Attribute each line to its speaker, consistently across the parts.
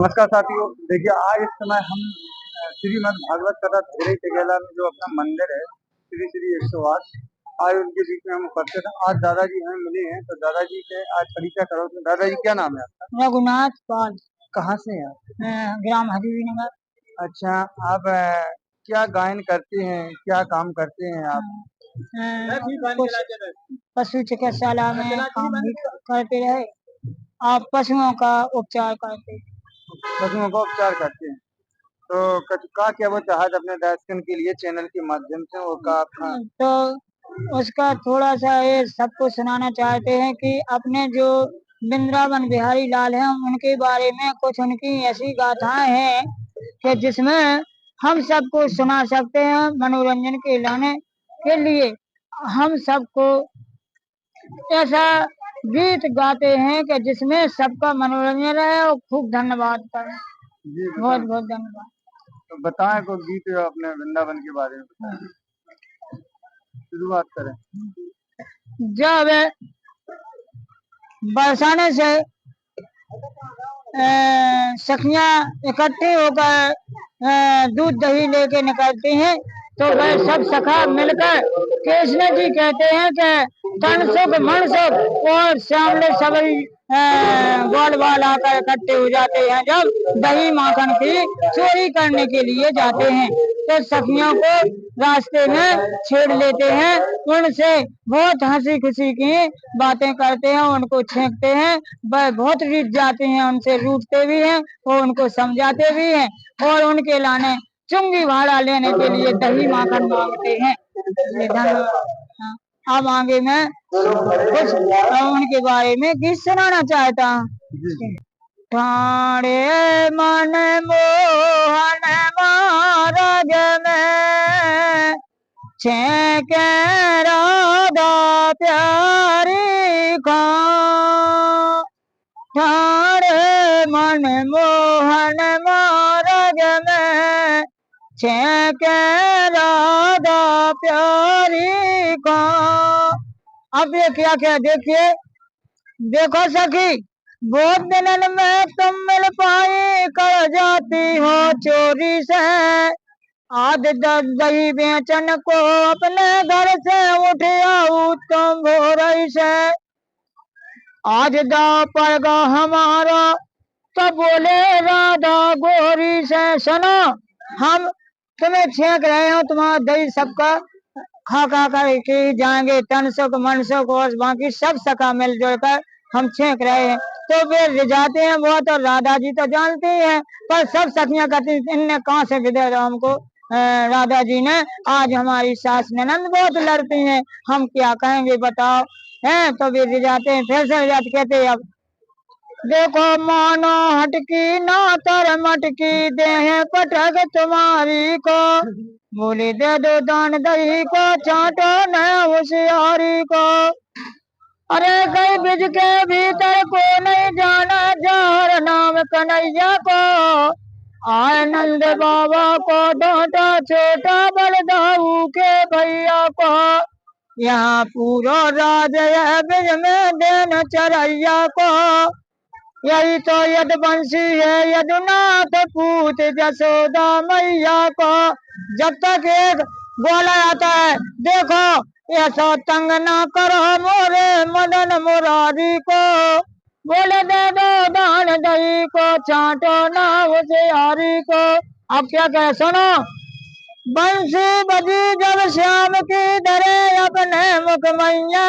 Speaker 1: नमस्कार साथियों। देखिए, आज इस समय हम श्रीमद् भागवत कथा धीरे टेकेला में जो अपना मंदिर है श्री श्री 108, आज उनके बीच में हम उपस्थित हैं। आज दादाजी हमें मिले हैं, तो दादाजी से आज परिचय करो। तो दादाजी, क्या नाम है आपका?
Speaker 2: रघुनाथ पाल।
Speaker 1: कहाँ से हैं आप?
Speaker 2: ग्राम हबीबी नगर।
Speaker 1: अच्छा, आप क्या गायन करते हैं, क्या काम करते हैं आप?
Speaker 2: कुछ पशु चिकित्सालय में काम भी करते रहे। आप पशुओं का उपचार करते।
Speaker 1: पशुओं का उपचार करते हैं। तो का क्या वो चाहत अपने दर्शक के लिए चैनल के माध्यम से वो का आपका?
Speaker 2: तो उसका थोड़ा सा ये सबको सुनाना चाहते हैं कि अपने जो वृंदावन बिहारी लाल हैं उनके बारे में कुछ उनकी ऐसी गाथाएं हैं कि जिसमें हम सबको सुना सकते हैं मनोरंजन के लाने के लिए। हम सबको ऐसा गीत गाते हैं कि जिसमें सबका मनोरंजन रहे और खूब धन्यवाद करें।
Speaker 1: जी,
Speaker 2: बहुत बहुत धन्यवाद।
Speaker 1: तो बताएं कोई गीत अपने वृंदावन के बारे में बताएं। शुरुआत करें।
Speaker 2: जब बरसाने से सखियां इकट्ठी होकर दूध दही लेके निकलती हैं, तो वह सब सखा मिलकर कृष्ण जी कहते हैं कि तन सुख मन सुख और श्यामले सबरी गोल बाल आकर इकट्ठे हो जाते हैं जब दही माखन की चोरी करने के लिए जाते हैं। तो सखियों को रास्ते में छेड़ लेते हैं, उनसे बहुत हंसी खुशी की बातें करते हैं, उनको छेंकते हैं। वह बहुत रूठ जाते हैं, उनसे रूठते भी हैं और उनको समझाते भी हैं और उनके लाने चुंगी भाड़ा लेने के लिए दही माखन मांगते हैं। अब आगे मैं कुछ उनके बारे में गीत सुनाना चाहता हूँ। ठाणे मन मोहन मारग में छेके राधा प्यारी को। ठाणे मन मोहन मारग में छेके राधा प्यारी को। अब ये क्या क्या देखिए, देखो सखी, बहुत दिनन में तुम मिल पाई, कर जाती हो चोरी से। आज दही बेचन को अपने घर से उठ आऊ तुम भोरई से। आज दा पड़गा हमारा, तो बोले राधा गोरी से। सुनो, हम तुम्हें छेक रहे हो, तुम्हारा दही सबका खा खा कर के जाएंगे। तन सुख मन सुख और बाकी सब सखा मिलजुल कर हम छेक रहे हैं। तो वे रिझाते हैं बहुत, और राधा जी तो जानती हैं, पर सब सखियां कहती इनने कहाँ से विदे हमको। राधा जी ने आज हमारी सास ननंद बहुत लड़ती हैं, हम क्या कहेंगे बताओ। हैं तो वे रिझाते हैं, फिर से रिझाते कहते अब देखो मानो हटकी ना तर मटकी दे पटक तुम्हारी को। बोले दे दो दान दही को, चाटो न होशियारी को। अरे गई बिज के भीतर को नहीं जाना, जहर नाम कन्हैया को। आनंद बाबा को डांटा छोटा बलदाऊ के भैया को। यहाँ पूरा राज है बिज में देन चरैया को। यही तो यदुवंशी है यदुनाथ पूत जसोदा मैया को। जब तक एक ग्वाला आता है, देखो ऐसा तंग ना करो मोरे मदन मुरारी को। बोले दे दो दान दही को, चाटो ना होशियारी को। अब क्या कहे सुनो, बंसी बजी जब श्याम की धरे अपने मुख मैया।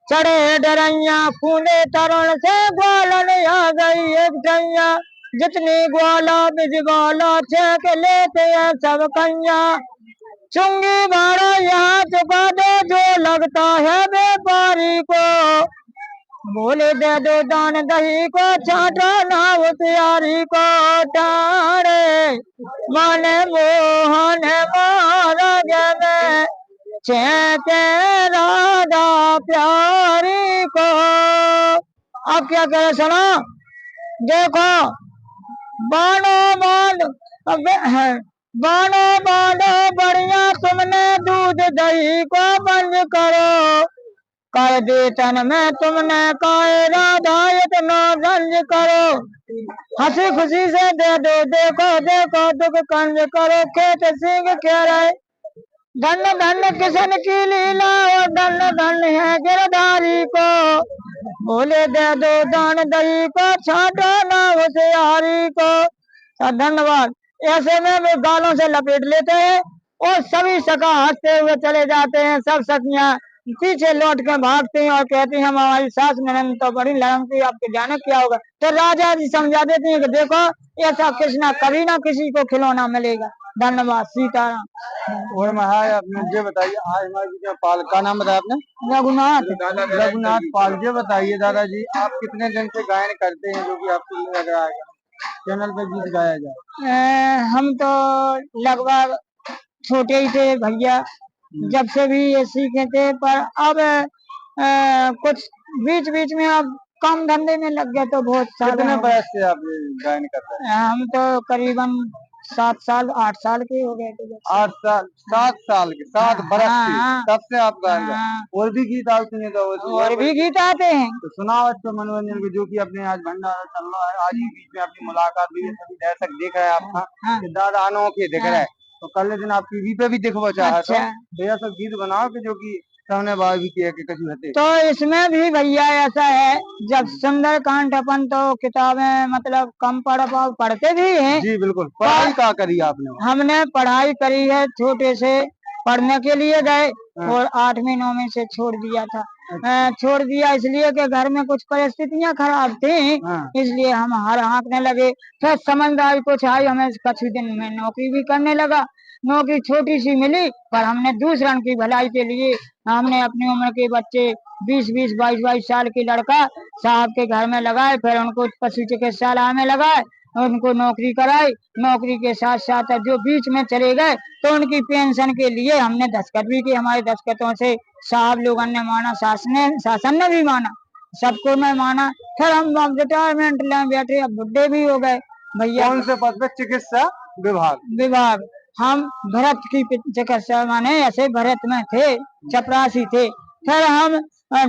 Speaker 2: चढ़े डरैया खूने तरुण से ग्वालन आ गई एक छैया। जितनी ग्वाला बिजवाला छेक लेते हैं सब कन्या। चुंगी भाड़ा यहाँ चुका दो जो लगता है व्यापारी को। बोले दे दो दान दही को, चाटा ना होशियारी को। टाणे मन मोहन मारग में छेके राधा प्यारी को। अब क्या करे सुनो, देखो बानो बानो बानो बानो बढ़िया तुमने दूध दही को बंद करो। काय दे तन में तुमने काय राधा इतना रंज करो, हंसी खुशी से दे दो देखो देखो दुख कंज करो, खेत सिंह कह रहे धन धन किशन की लीला और धन धन है गिरधारी को, बोले दे दो दान दही को छाटो ना होशियारी को। धन्यवाद। ऐसे में वे गालों से लपेट लेते हैं और सभी सखा हंसते हुए चले जाते हैं। सब सखियां पीछे लौट के भागती हैं और कहती हैं हमारी सास ननद तो बड़ी लड़मती, आपके जाने क्या होगा। तो राजा जी समझा देती हैं कि देखो ऐसा कृष्णा कभी ना किसी को खिलौना मिलेगा। धन्यवाद। सीताराम।
Speaker 1: और महाराज आपने ये बताइए, आज हमारे बीच में पाल का नाम बताया आपने?
Speaker 2: रघुनाथ।
Speaker 1: रघुनाथ पाल। ये बताइए दादाजी, आप कितने दिन से गायन करते हैं, जो कि आपको लग रहा है चैनल पे गीत गाया जाए?
Speaker 2: हम तो लगभग छोटे ही थे भैया, जब से भी ये सीखे थे, पर अब कुछ बीच बीच में अब काम धंधे में लग गए तो बहुत साल।
Speaker 1: कितने बरस से आप ये गायन कर रहे हैं?
Speaker 2: हम तो करीबन 7 साल 8 साल के हो गए थे।
Speaker 1: 8 साल 7 साल के 7 बरस के तब से आप गायन कर। और भी गीत आते हैं तो
Speaker 2: और भी गीत आते हैं
Speaker 1: तो सुनाओ अच्छा मनोरंजन के, जो कि अपने आज भंडारा चल रहा है। आज ही बीच में अपनी मुलाकात हुई है, सभी दर्शक देख रहे हैं आपका कि दादा अनोखे दिख रहे हैं, तो कल दिन आप टीवी पे भी दिखवा चाहे तो ऐसा गीत बनाओ कि जो कि सामने बात भी किया कि कभी हते।
Speaker 2: तो इसमें भी भैया ऐसा है, जब सुंदर कांड अपन तो किताबें मतलब कम पढ़ते भी हैं।
Speaker 1: जी बिल्कुल। पढ़ाई क्या करी आपने?
Speaker 2: हमने पढ़ाई करी है, छोटे से पढ़ने के लिए गए और 8वीं 9वीं से छोड़ दिया था। छोड़ दिया इसलिए कि घर में कुछ परिस्थितियां खराब थी, इसलिए हम हर हाँकने लगे। फिर समझदारी कुछ आई, हमें कुछ दिन में नौकरी भी करने लगा। नौकरी छोटी सी मिली, पर हमने दूसरों की भलाई के लिए हमने अपनी उम्र के बच्चे 20-20 22-22 साल के लड़का साहब के घर में लगाए, फिर उनको पशु चिकित्सालय में लगाए, उनको नौकरी कराई। नौकरी के साथ साथ जो बीच में चले गए तो उनकी पेंशन के लिए हमने दस्तखत भी किए। हमारे दस्तखतों से साहब लोगों ने माना, शासन ने भी माना, सबको ने माना। फिर हम रिटायरमेंट ले बैठे, अब बुढ़े भी हो गए भैया।
Speaker 1: कौन से पद पे? चिकित्सा
Speaker 2: विभाग। हम भरत की चिकित्सा माने ऐसे भरत में थे, चपरासी थे। फिर हम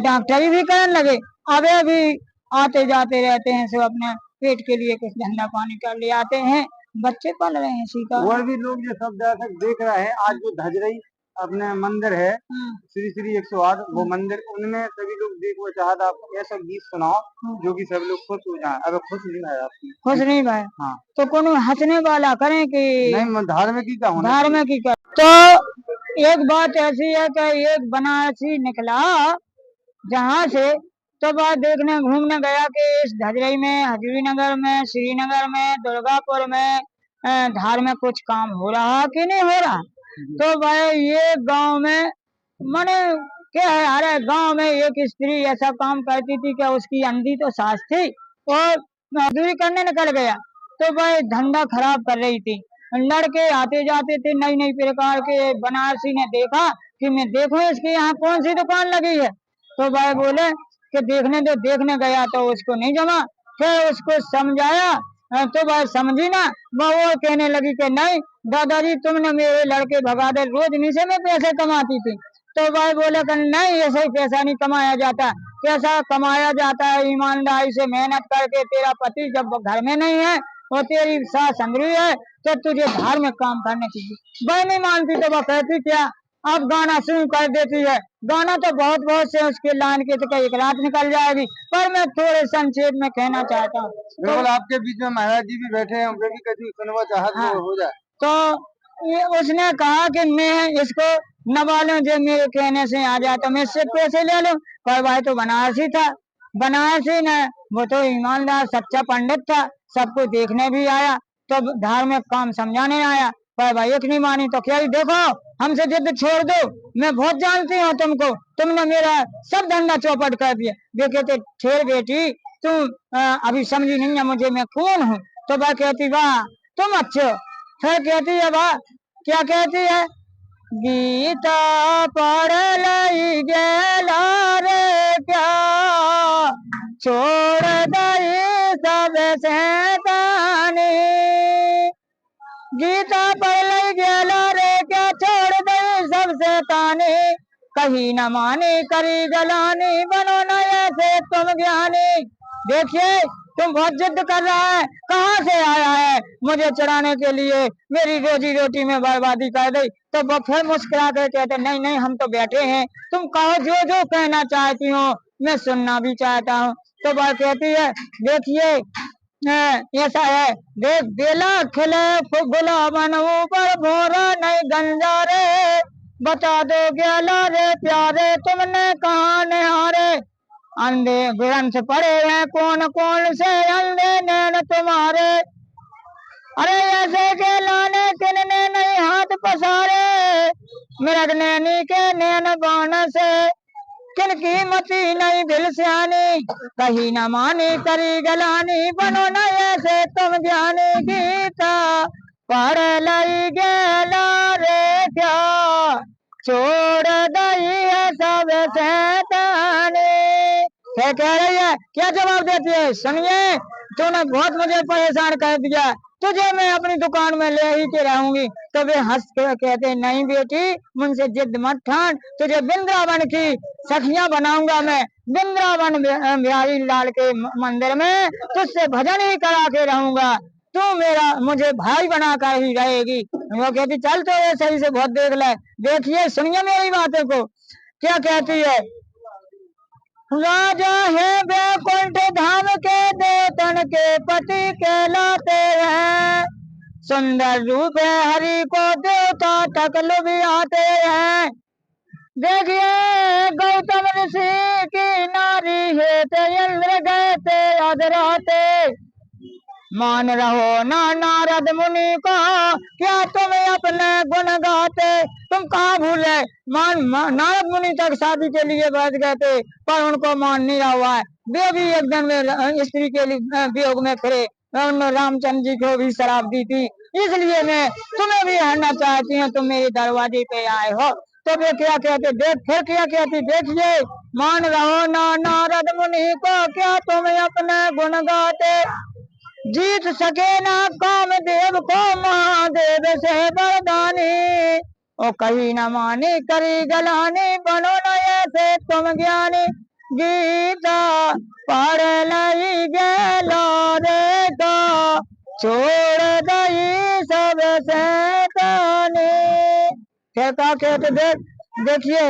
Speaker 2: डॉक्टरी भी करने लगे। अबे भी आते जाते रहते हैं, सब अपने पेट के लिए कुछ धंधा पानी कर ले आते हैं, बच्चे पल रहे हैं। सीता
Speaker 1: और भी लोग ये सब दर्शक देख रहे हैं, आज जो धजरई अपने मंदिर है श्री श्री 108 वो मंदिर, उनमें सभी लोग देखो चाहता आप ऐसा गीत सुनाओ जो कि सब लोग खुश हो जाए। अब खुश नहीं है आपकी?
Speaker 2: खुश नहीं भाई। हाँ। तो कोनो हंसने वाला करें कि
Speaker 1: नहीं, धार्मिक ही का होना।
Speaker 2: धार्मिक ही का। तो एक बात ऐसी है कि एक बनारसी निकला जहाँ से, तो बात देखने घूमने गया कि इस धजरई में, हजूरी नगर में, श्रीनगर में, दुर्गापुर में धार में कुछ काम हो रहा कि नहीं हो रहा। तो भाई ये गांव में माने क्या है, अरे गांव में एक स्त्री ऐसा काम करती थी कि उसकी अंधी तो सास थी और मजदूरी करने निकल गया। तो भाई धंधा खराब कर रही थी। लड़के आते जाते थे नई नई प्रकार के। बनारसी ने देखा कि मैं देखूं इसके यहाँ कौन सी दुकान लगी है। तो भाई बोले कि देखने दो। देखने गया तो उसको नहीं जमा। फिर उसको समझाया तो भाई समझी ना, वो कहने लगी कि नहीं दादाजी तुमने मेरे लड़के भगा दे, रोज नीचे में पैसे कमाती थी। तो भाई बोले कि नहीं ऐसे ही पैसा नहीं कमाया जाता। पैसा कमाया जाता है ईमानदारी से, मेहनत करके। तेरा पति जब घर में नहीं है और तेरी सास अंदरी है तो तुझे धार्मिक काम करने चाहिए। वह नहीं मानती तो वह कहती क्या, अब गाना शुरू कर देती है। गाना तो बहुत बहुत से उसके लाइन के तो एक रात निकल जाएगी, पर मैं थोड़े संक्षेप में कहना चाहता हूँ।
Speaker 1: बिल्कुल। आपके बीच में महाराज जी भी बैठे हैं, उनके भी कभी सुनवा चाहत हो जाए।
Speaker 2: तो उसने कहा कि मैं इसको नवालूं, जो मेरे कहने से आ जाए तो मैं इससे पैसे ले लूं। पर भाई तो बनारसी था, बनारसी ने वो तो ईमानदार सच्चा पंडित था, सबको देखने भी आया तो धार्मिक काम समझाने आया। पर भाई एक नहीं मानी तो क्या, देखो हमसे जिद छोड़ दो, मैं बहुत जानती हूँ तुमको, तुमने मेरा सब धंधा चौपट कर दिया। वे कहते ठेर बेटी तुम अभी समझी नहीं है मुझे, मैं कौन हूँ। तो वह कहती वाह तुम अच्छे हो। फिर कहती है वाह, क्या कहती है, गीता पढ़ लई गेला रे क्या, छोड़ दई सब शैतानी। गीता पढ़ लई गेला रे क्या, छोड़ दई सब शैतानी। कहीं न माने करी गलानी, बनो न ऐसे तुम ज्ञानी। देखिए तुम बहुत जिद कर रहा है, कहाँ से आया है मुझे चढ़ाने के लिए, मेरी रोजी रोटी में बर्बादी कर दी। तो वो फिर मुस्कुरा कर कहते नहीं नहीं हम तो बैठे हैं, तुम कहो जो जो कहना चाहती हो, मैं सुनना भी चाहता हूँ। तो वह कहती है देखिए ऐसा है, देख बेला खिले गुलाबन ऊपर भोरा नहीं गंजा रे, बता दो गेला रे प्यारे तुमने कहाँ निहारे। अंधे ग्रंथ पढ़े हैं कौन कौन से अंधे नैन तुम्हारे, अरे ऐसे के लाने किनने नहीं हाथ पसारे, मृग नैनी के नैन बाण से किनकी मती नहीं दिल सियानी, कहीं न मानी करी गलानी, बनो न ऐसे तुम ज्ञानी। गीता पढ़ लई गेला रे क्या, छोड़ दई है सब शैतानी। क्या कह रही है, क्या जवाब देती है, सुनिए तूने बहुत मुझे परेशान कर दिया, तुझे मैं अपनी दुकान में ले ही के रहूंगी। तो वे हंस के कहते नहीं बेटी मुझसे जिद मत ठान, तुझे वृंदावन की सखियां बनाऊंगा मैं, वृंदावन बिहारी लाल के मंदिर में तुझसे भजन ही करा के रहूंगा, तू मेरा मुझे भाई बना कर ही रहेगी। वो कहती चल तो ये सही से बहुत देख ले। देखिए सुनिए मेरी बातों को, क्या कहती है, राजा है बैकुंठ धाम के देवतन के पति कहलाते हैं, सुंदर रूप है हरि को देवता तक लुभाते हैं। देखिए गौतम ऋषि की नारी है ते इंद्र गए थे अधराते, मान रहो ना नारद मुनि को क्या तुम अपने गुण गाते। तुम कहाँ भूले, नारद मुनि तक शादी के लिए बैठ गए थे पर उनको मान नहीं रहा हुआ है, वे भी एक दिन में स्त्री के लिए वियोग में फिरे, उन्होंने रामचंद्र जी को भी शराब दी थी, इसलिए मैं तुम्हें भी हरना चाहती हूँ, तुम मेरे दरवाजे पे आए हो। तो वे क्या कहते, देख फिर क्या कहती, देखिए मान रहो ना नारद मुनि को क्या तुम अपने गुण गाते, जीत सके ना काम देव को महादेव से वरदानी, ओ कहीं न मानी करी गलानी, बनो न ऐसे तुम ज्ञानी। गीता पढ़ लई गेलो रे को, छोड़ दई सब शैतानी। कहता कहते देखिए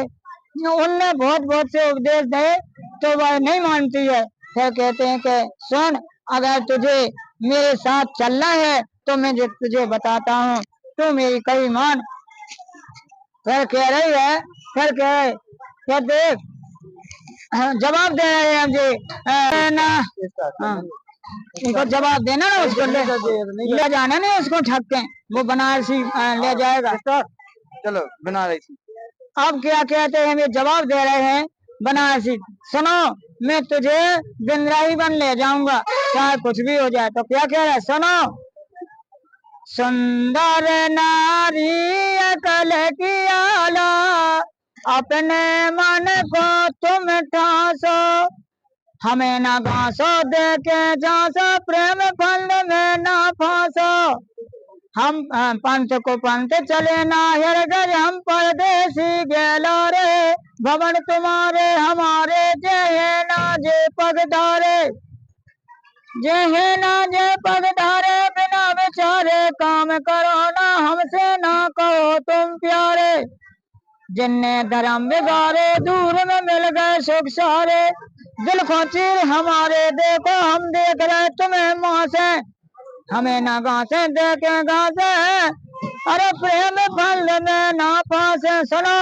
Speaker 2: उनने बहुत बहुत से उपदेश दिए तो वह नहीं मानती है, फिर कहते हैं कि सुन अगर तुझे मेरे साथ चलना है तो मैं तुझे बताता हूँ, तू मेरी कही मान। फिर कह रही है, फिर कह देख जवाब दे रहे हैं मुझे ना, उनको जवाब देना ना, उसको ले जाना नहीं, उसको ठग के वो बनारसी ले जाएगा।
Speaker 1: चलो बनारसी।
Speaker 2: अब क्या कहते हैं, वे जवाब दे रहे हैं बनारसी, सुनो मैं तुझे वृंदावन ले जाऊंगा चाहे कुछ भी हो जाए। तो क्या कह रहा है, सुनो, सुंदर नारी अकल की आला, अपने मन को तुम ठासो, हमें ना घासो देके जासो, प्रेम फंद में ना फांसो, हम पंथ को पंथ चले ना हिरगज, हम परदेसी गेलो रे, भवन तुम्हारे हमारे जय ना जे पगधारे, जय ना जे पगधारे, बिना विचारे काम करो ना, हमसे ना कहो तुम प्यारे, जिनने धर्म बिगाड़े दूर में मिल गए सुख सारे, दिल को चीर हमारे देखो हम देख रहे तुम्हें माँ से, हमें ना घासे देखे घासे, अरे प्रेम फल में ना फांसे। सुनो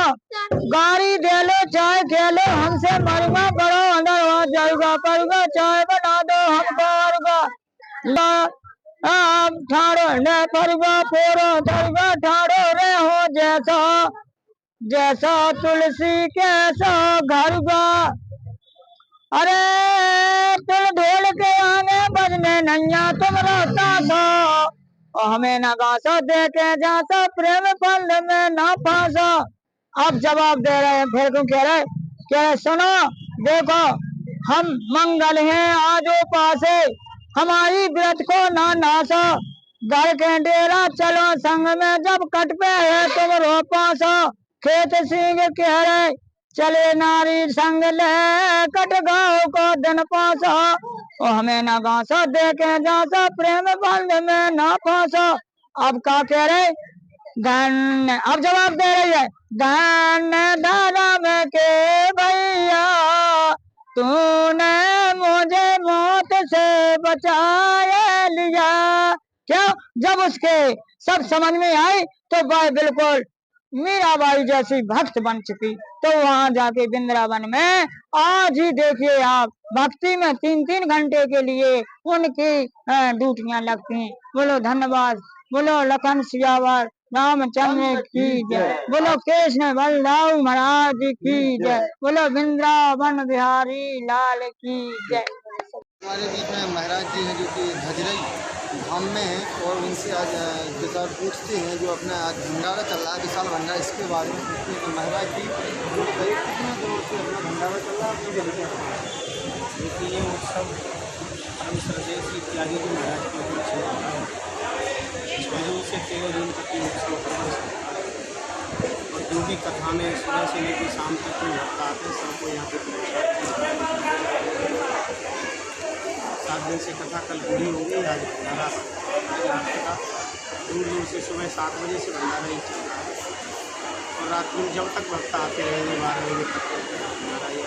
Speaker 2: गाड़ी दे लो चाय खेलो हमसे मरुआ, बड़ो अंदर हो जाएगा करूँगा, चाय बना दो हमको अरुगा, ठाड़ो ने परुआ फोरो दरुआ, ठाड़ो रे हो जैसा जैसा तुलसी कैसा घरुआ, अरे तुम ढोल के आगे बजने नैया तुम रोता सो, और हमें न गासो देखे जासो, प्रेम फल में न फांसो। अब जवाब दे रहे हैं, फिर क्यों कह रहे सुनो देखो हम मंगल हैं आजो पासे, हमारी व्रत को ना नासो, घर के डेरा चलो संग में, जब कट पे है तुम रो पासो, खेत सिंह कह रहे चले नारी संग ले कट गाँव को दिन पासो, ओ हमें न गांसो देखे जासो प्रेम बंध में न फांसो। अब क्या कह रहे धन, अब जवाब दे रही है धन धर्म के भैया तूने मुझे मौत से बचाया लिया। क्यों? जब उसके सब समझ में आई तो वह बिल्कुल मीराबाई जैसी भक्त बन चुकी। तो वहां जाके वृंदावन में आज ही देखिए आप भक्ति में 3-3 घंटे के लिए उनकी ड्यूटियां लगती हैं। बोलो धन्यवाद, बोलो लखन सियावर रामचंद्र की जय, बोलो कृष्ण बलराम महाराज की जय, बोलो वृंदावन बिहारी लाल की जय।
Speaker 3: हमारे बीच में महाराज जी हैं जो कि धजरई धाम में हैं और उनसे आज विचार पूछते हैं जो अपना आज भंडारा चल रहा है विशाल भंडारा, इसके बारे में पूछते हैं। तो महाराज जी जो करीब कितने दिनों से अपना भंडारा चल रहा है अपनी जगह
Speaker 4: देखिए ये उत्सव हम स्वदेश इत्यादि जो महाराज के उत्सव होता है इसमें 2 से 13 दिन तक ये उत्सव होता है और जो भी कथा में सुबह से लेकर शाम तक कोई भक्त आते हैं सबको यहाँ पे 7 दिन से कथा कल पूरी हो गई। आज भंडारा रात का दूर दूर से सुबह 7 बजे से भंडारा ही चल रहा है और रात में जब तक भक्त आते रहेंगे 12 बजे तक भंडारा ही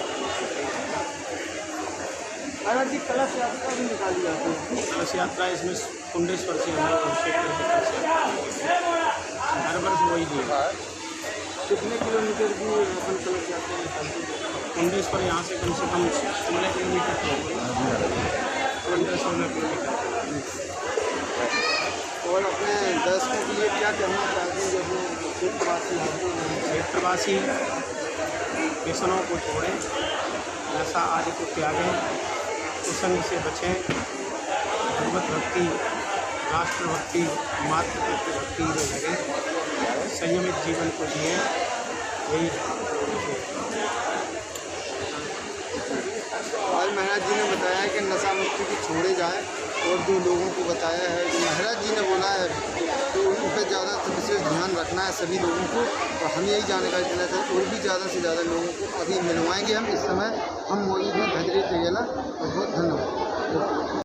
Speaker 3: महाराज जी कलश यात्रा भी निकाली जाती है।
Speaker 4: कलश यात्रा इसमें कुंडेश्वर से हमारे क्षेत्र की कलश यात्रा हर वर्ष वही दिया है।
Speaker 3: कितने किलोमीटर की अपन कलश यात्रा निकालते हैं?
Speaker 4: कुंडेश्वर यहाँ से कम 16 किलोमीटर तो होगी, 15-16 किलोमीटर।
Speaker 3: और अपने दर्शकों के लिए क्या कहना चाहते हैं जो अपने क्षेत्रवासी हैं?
Speaker 4: क्षेत्रवासी व्यसनों को छोड़ें, नशा आदि को त्यागें, कुसंग से बचें, भगवत भक्ति, राष्ट्रभक्ति, मातृ भक्ति में लगें, संयमित जीवन को जिए। यही
Speaker 3: आज महाराज जी ने बताया कि नशा मुक्ति की छोड़े जाए और जो लोगों को बताया है जो महाराज जी ने बोला है तो उन पर ज़्यादा विशेष ध्यान रखना है सभी लोगों को। और हम यही जानकारी देना चाहते हैं और भी ज़्यादा से ज़्यादा लोगों को अभी मिलवाएंगे। हम इस समय हम मौजूद हैं धजरी तेगेला। बहुत बहुत धन्यवाद।